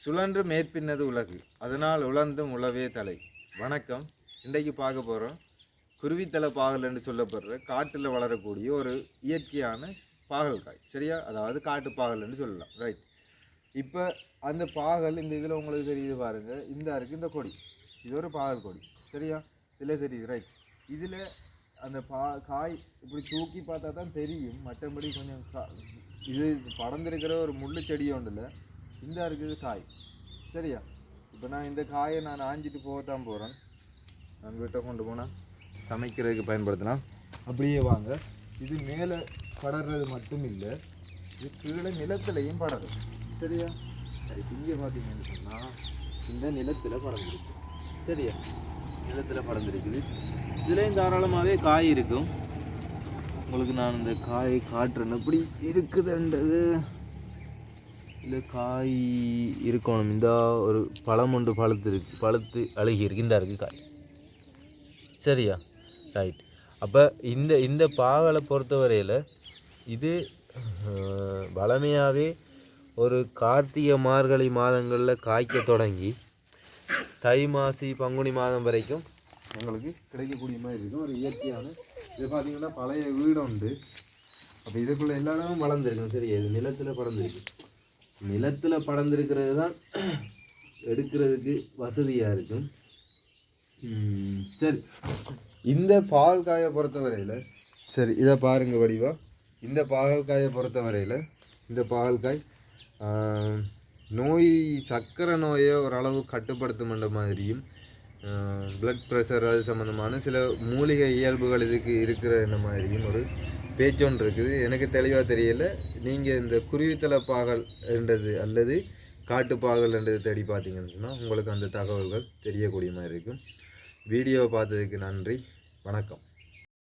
சுழன்று மேற்பின்னது உலகு, அதனால் உழந்தும் உழவே தலை. வணக்கம். இன்றைக்கு பார்க்க போகிறோம் குருவித்தலை பாகல் என்று சொல்லப்படுற காட்டில் வளரக்கூடிய ஒரு இயற்கையான பாகல்காய். சரியா? அதாவது காட்டு பாகல் என்று சொல்லலாம். ரைட். இப்போ அந்த பாகல் இந்த இதில் உங்களுக்கு தெரியுது பாருங்கள். இந்த இருக்குது இந்த கொடி, இது ஒரு பாகல் கொடி. சரியா? இதில் தெரியுது. ரைட். இதில் அந்த காய் இப்படி தூக்கி பார்த்தா தான் தெரியும். மற்றபடி கொஞ்சம் இது படர்ந்திருக்கிற ஒரு முள்ளு செடி ஒன்றில் இந்த இருக்குது காய். சரியா? இப்போ நான் இந்த காயை நான் ஆஞ்சிட்டு போகத்தான் போகிறேன். நான் வீட்டை கொண்டு போனால் சமைக்கிறதுக்கு பயன்படுத்தலாம். அப்படியே வாங்க. இது மேலே படர்றது மட்டும் இல்லை, இது கீழே நிலத்திலையும் படருது. சரியா? சரி, இங்கே பார்த்தீங்கன்னு சொன்னால் இந்த நிலத்தில் படர்ந்துருக்கு. சரியா? நிலத்தில் படர்ந்துருக்குது. இதுலேயும் தாராளமாகவே காய் இருக்கும். உங்களுக்கு நான் இந்த காய் காட்டுறேன் எப்படி இருக்குதுன்றது. இல்லை காய் இருக்கணும். இந்த ஒரு பழம் ஒன்று பழுத்து அழுகி இருக்கு. இந்த இருக்குது காய். சரியா? ரைட். அப்போ இந்த பாகலை பொறுத்தவரையில் இது வளமையாகவே ஒரு கார்த்திகை மார்கழி மாதங்களில் காய்க்க தொடங்கி தை மாசி பங்குனி மாதம் வரைக்கும் எங்களுக்கு கிடைக்கக்கூடிய மாதிரி இருக்கும். ஒரு இயற்கையான இது பார்த்தீங்கன்னா பழைய வீடு உண்டு. அப்போ இதுக்குள்ளே எல்லா இடமும் வளர்ந்துருக்கும். சரி, இது நிலத்தில் படர்ந்துருக்கு. நிலத்தில் படர்ந்துருக்கிறது தான் எடுக்கிறதுக்கு வசதியாக இருக்கும். சரி, இந்த பாகல்காயை பொறுத்தவரையில் சரி இதை பாருங்க வடிவா. இந்த பாகல்காயை பொறுத்தவரையில் இந்த பாகல்காய் நோய் சர்க்கரை நோயை ஓரளவு கட்டுப்படுத்தும் மாதிரியும் பிளட் ப்ரெஷர் அது சம்மந்தமான சில மூலிகை இயல்புகள் இதுக்கு இருக்கிற மாதிரியும் ஒரு பேச்சொன்று இருக்குது. எனக்கு தெளிவாக தெரியலை. நீங்கள் இந்த குருவித்தலை பாகல் என்றது அல்லது காட்டுப்பாகல் என்றது தேடி பார்த்தீங்கன்னு சொன்னால் உங்களுக்கு அந்த தகவல்கள் தெரியக்கூடிய மாதிரி இருக்கும். வீடியோவை பார்த்ததுக்கு நன்றி. வணக்கம்.